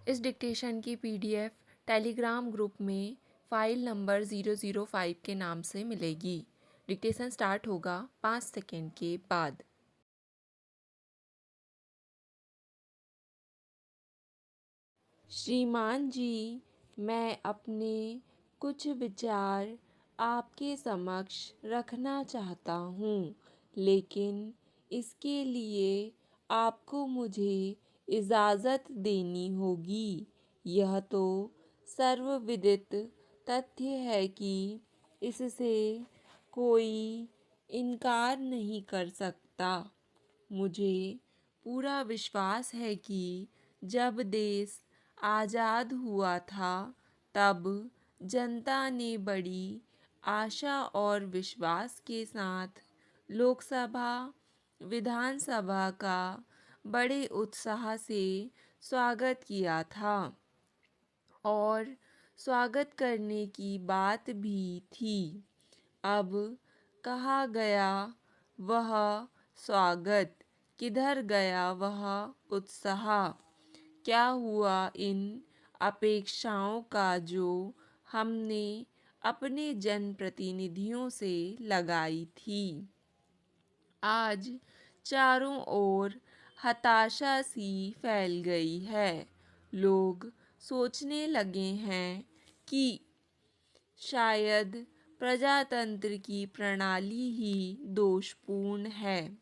इस डिक्टेशन की PDF Telegram group में फ़ाइल नंबर 005 के नाम से मिलेगी। डिक्टेशन स्टार्ट होगा 5 सेकेंड के बाद। श्रीमान जी, मैं अपने कुछ विचार आपके समक्ष रखना चाहता हूँ, लेकिन इसके लिए आपको मुझे इजाज़त देनी होगी। यह तो सर्वविदित तथ्य है कि इससे कोई इनकार नहीं कर सकता। मुझे पूरा विश्वास है कि जब देश आज़ाद हुआ था तब जनता ने बड़ी आशा और विश्वास के साथ लोकसभा विधानसभा का बड़े उत्साह से स्वागत किया था और स्वागत करने की बात भी थी। अब कहा गया वह स्वागत, किधर गया वह उत्साह? क्या हुआ इन अपेक्षाओं का जो हमने अपने जनप्रतिनिधियों से लगाई थी? आज चारों ओर हताशा सी फैल गई है। लोग सोचने लगे हैं कि शायद प्रजातंत्र की प्रणाली ही दोषपूर्ण है।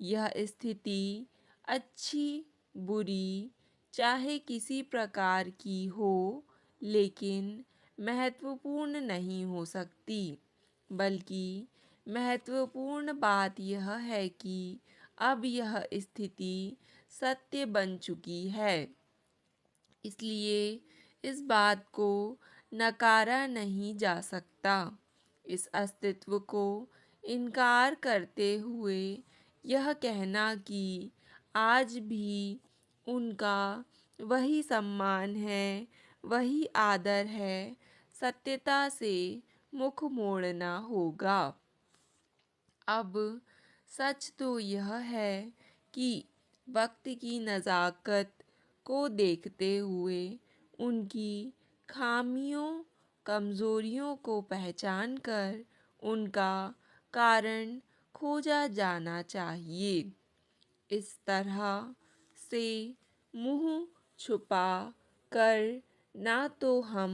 यह स्थिति अच्छी बुरी चाहे किसी प्रकार की हो, लेकिन महत्वपूर्ण नहीं हो सकती। बल्कि महत्वपूर्ण बात यह है कि अब यह स्थिति सत्य बन चुकी है। इसलिए इस बात को नकारा नहीं जा सकता। इस अस्तित्व को इनकार करते हुए यह कहना कि आज भी उनका वही सम्मान है, वही आदर है, सत्यता से मुख मोड़ना होगा। अब सच तो यह है कि वक्त की नज़ाकत को देखते हुए उनकी खामियों कमज़ोरियों को पहचान कर उनका कारण खोजा जाना चाहिए। इस तरह से मुंह छुपा कर ना तो हम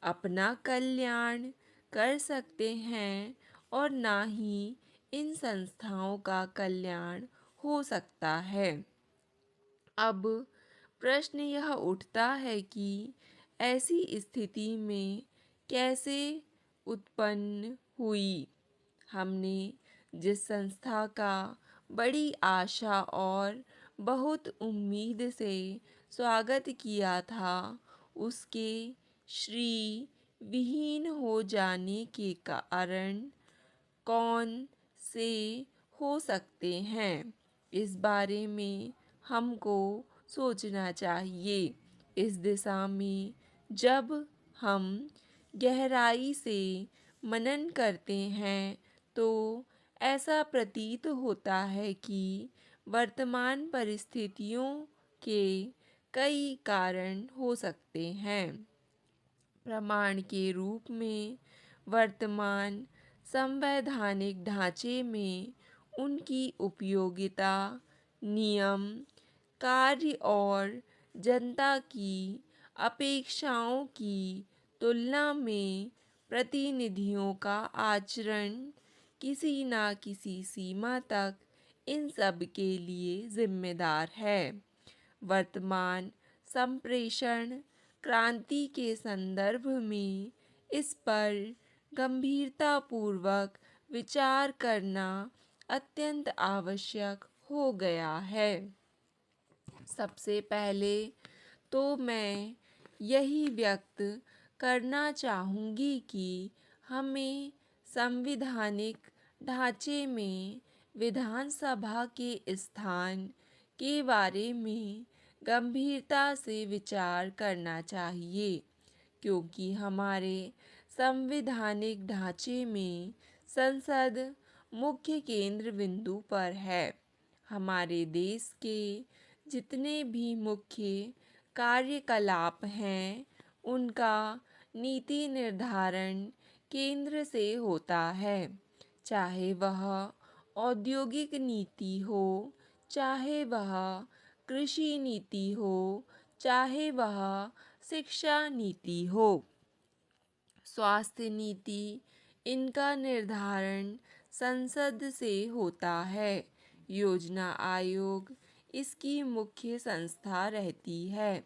अपना कल्याण कर सकते हैं और ना ही इन संस्थाओं का कल्याण हो सकता है। अब प्रश्न यह उठता है कि ऐसी स्थिति में कैसे उत्पन्न हुई। हमने जिस संस्था का बड़ी आशा और बहुत उम्मीद से स्वागत किया था, उसके श्री विहीन हो जाने के कारण कौन से हो सकते हैं, इस बारे में हमको सोचना चाहिए। इस दिशा में जब हम गहराई से मनन करते हैं तो ऐसा प्रतीत होता है कि वर्तमान परिस्थितियों के कई कारण हो सकते हैं। प्रमाण के रूप में वर्तमान संवैधानिक ढांचे में उनकी उपयोगिता, नियम, कार्य और जनता की अपेक्षाओं की तुलना में प्रतिनिधियों का आचरण किसी न किसी सीमा तक इन सब के लिए जिम्मेदार है। वर्तमान संप्रेषण क्रांति के संदर्भ में इस पर गंभीरतापूर्वक विचार करना अत्यंत आवश्यक हो गया है। सबसे पहले तो मैं यही व्यक्त करना चाहूँगी कि हमें संविधानिक ढांचे में विधानसभा के स्थान के बारे में गंभीरता से विचार करना चाहिए, क्योंकि हमारे संवैधानिक ढांचे में संसद मुख्य केंद्र बिंदु पर है। हमारे देश के जितने भी मुख्य कार्यकलाप हैं उनका नीति निर्धारण केंद्र से होता है, चाहे वह औद्योगिक नीति हो, चाहे वह कृषि नीति हो, चाहे वह शिक्षा नीति हो। स्वास्थ्य नीति इनका निर्धारण संसद से होता है। योजना आयोग इसकी मुख्य संस्था रहती है।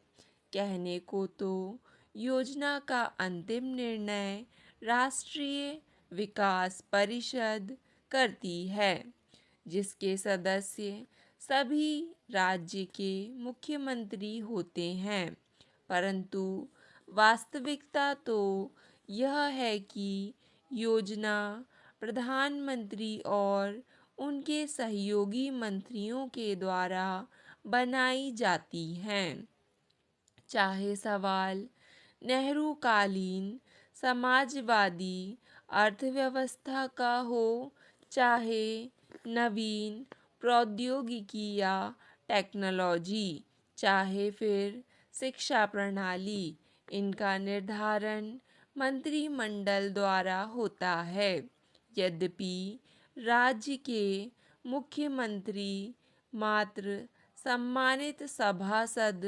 कहने को तो योजना का अंतिम निर्णय राष्ट्रीय विकास परिषद करती है, जिसके सदस्य सभी राज्य के मुख्यमंत्री होते हैं। परंतु वास्तविकता तो यह है कि योजना प्रधानमंत्री और उनके सहयोगी मंत्रियों के द्वारा बनाई जाती हैं। चाहे सवाल नेहरू कालीन समाजवादी अर्थव्यवस्था का हो, चाहे नवीन प्रौद्योगिकी या टेक्नोलॉजी, चाहे फिर शिक्षा प्रणाली, इनका निर्धारण मंत्रिमंडल द्वारा होता है। यद्यपि राज्य के मुख्यमंत्री मात्र सम्मानित सभासद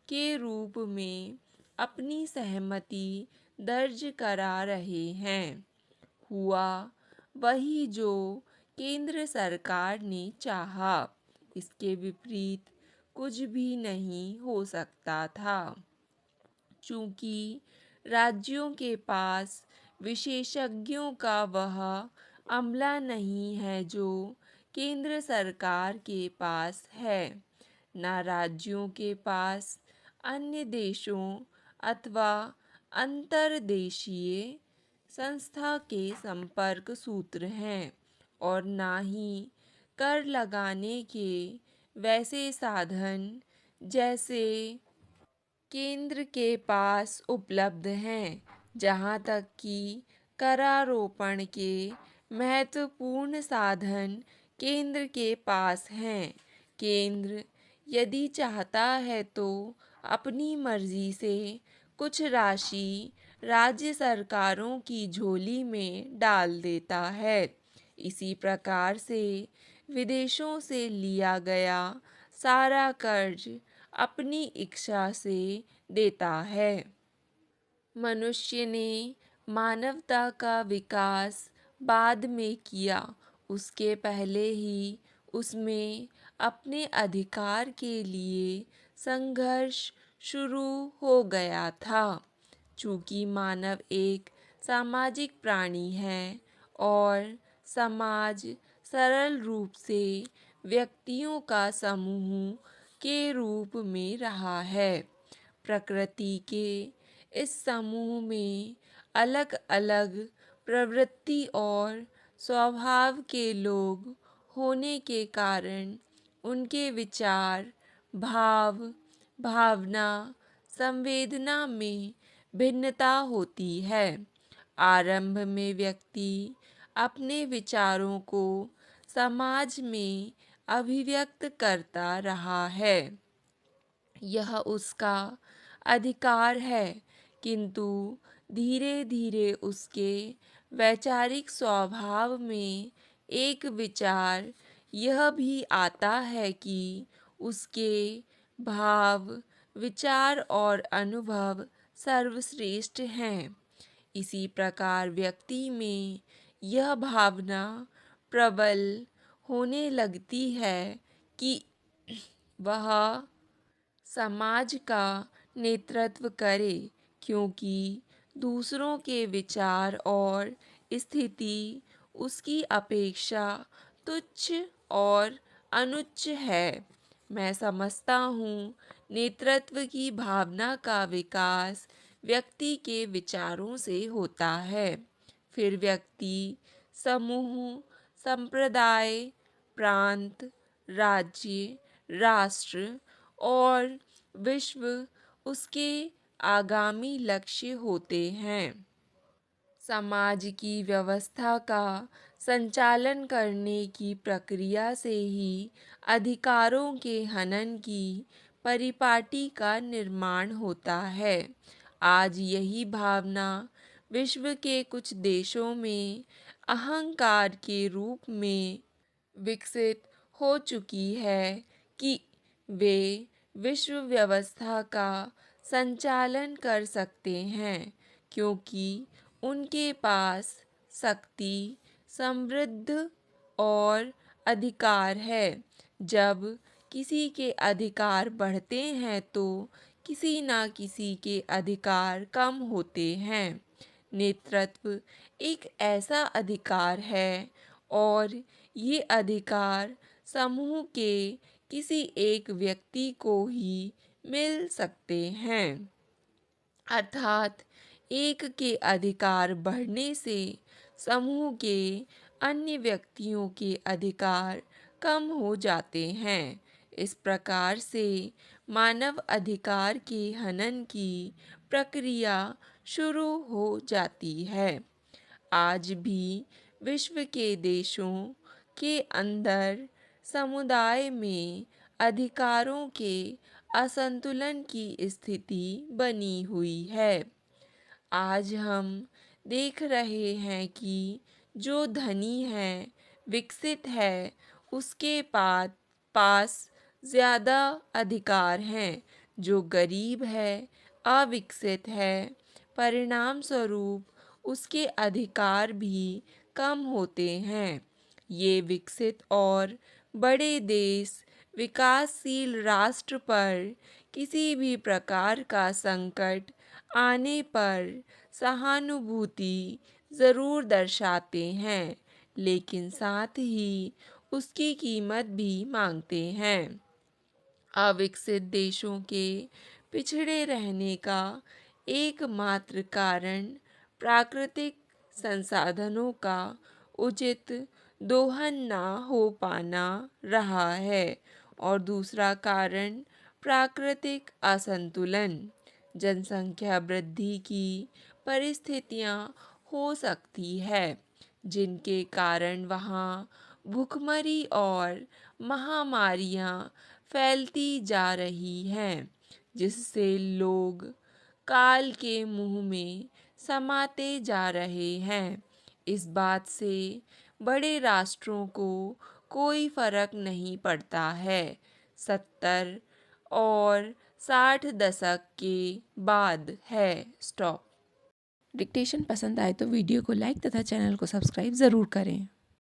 के रूप में अपनी सहमति दर्ज करा रहे हैं। हुआ वही जो केंद्र सरकार ने चाहा, इसके विपरीत कुछ भी नहीं हो सकता था। चूंकि राज्यों के पास विशेषज्ञों का वह अमला नहीं है जो केंद्र सरकार के पास है, न राज्यों के पास अन्य देशों अथवा अंतर्देशीय संस्था के संपर्क सूत्र हैं, और ना ही कर लगाने के वैसे साधन जैसे केंद्र के पास उपलब्ध हैं। जहाँ तक कि करारोपण के महत्वपूर्ण साधन केंद्र के पास हैं। केंद्र यदि चाहता है तो अपनी मर्जी से कुछ राशि राज्य सरकारों की झोली में डाल देता है। इसी प्रकार से विदेशों से लिया गया सारा कर्ज अपनी इच्छा से देता है। मनुष्य ने मानवता का विकास बाद में किया, उसके पहले ही उसमें अपने अधिकार के लिए संघर्ष शुरू हो गया था। चूंकि मानव एक सामाजिक प्राणी है और समाज सरल रूप से व्यक्तियों का समूह के रूप में रहा है। प्रकृति के इस समूह में अलग अलग प्रवृत्ति और स्वभाव के लोग होने के कारण उनके विचार, भाव, भावना, संवेदना में भिन्नता होती है। आरंभ में व्यक्ति अपने विचारों को समाज में अभिव्यक्त करता रहा है, यह उसका अधिकार है, किंतु धीरे धीरे उसके वैचारिक स्वभाव में एक विचार यह भी आता है कि उसके भाव, विचार और अनुभव सर्वश्रेष्ठ हैं। इसी प्रकार व्यक्ति में यह भावना प्रबल होने लगती है कि वह समाज का नेतृत्व करे, क्योंकि दूसरों के विचार और स्थिति उसकी अपेक्षा तुच्छ और अनुच्च है। मैं समझता हूँ नेतृत्व की भावना का विकास व्यक्ति के विचारों से होता है। फिर व्यक्ति समूह, संप्रदाय, प्रांत, राज्य, राष्ट्र और विश्व उसके आगामी लक्ष्य होते हैं। समाज की व्यवस्था का संचालन करने की प्रक्रिया से ही अधिकारों के हनन की परिपाटी का निर्माण होता है। आज यही भावना विश्व के कुछ देशों में अहंकार के रूप में विकसित हो चुकी है कि वे विश्व व्यवस्था का संचालन कर सकते हैं, क्योंकि उनके पास शक्ति, समृद्ध और अधिकार है। जब किसी के अधिकार बढ़ते हैं तो किसी ना किसी के अधिकार कम होते हैं। नेतृत्व एक ऐसा अधिकार है और ये अधिकार समूह के किसी एक व्यक्ति को ही मिल सकते हैं। अर्थात एक के अधिकार बढ़ने से समूह के अन्य व्यक्तियों के अधिकार कम हो जाते हैं। इस प्रकार से मानव अधिकार के हनन की प्रक्रिया शुरू हो जाती है। आज भी विश्व के देशों के अंदर समुदाय में अधिकारों के असंतुलन की स्थिति बनी हुई है। आज हम देख रहे हैं कि जो धनी है, विकसित है, उसके पास ज़्यादा अधिकार हैं। जो गरीब है, अविकसित है, परिणाम स्वरूप उसके अधिकार भी कम होते हैं। ये विकसित और बड़े देश विकासशील राष्ट्र पर किसी भी प्रकार का संकट आने पर सहानुभूति ज़रूर दर्शाते हैं, लेकिन साथ ही उसकी कीमत भी मांगते हैं। अविकसित देशों के पिछड़े रहने का एकमात्र कारण प्राकृतिक संसाधनों का उचित दोहन ना हो पाना रहा है और दूसरा कारण प्राकृतिक असंतुलन, जनसंख्या वृद्धि की परिस्थितियां हो सकती है, जिनके कारण वहाँ भूखमरी और महामारियां फैलती जा रही हैं, जिससे लोग काल के मुंह में समाते जा रहे हैं। इस बात से बड़े राष्ट्रों को कोई फर्क नहीं पड़ता है। 70 और 60 दशक के बाद है। स्टॉप। डिक्टेशन पसंद आए तो वीडियो को लाइक तथा चैनल को सब्सक्राइब ज़रूर करें।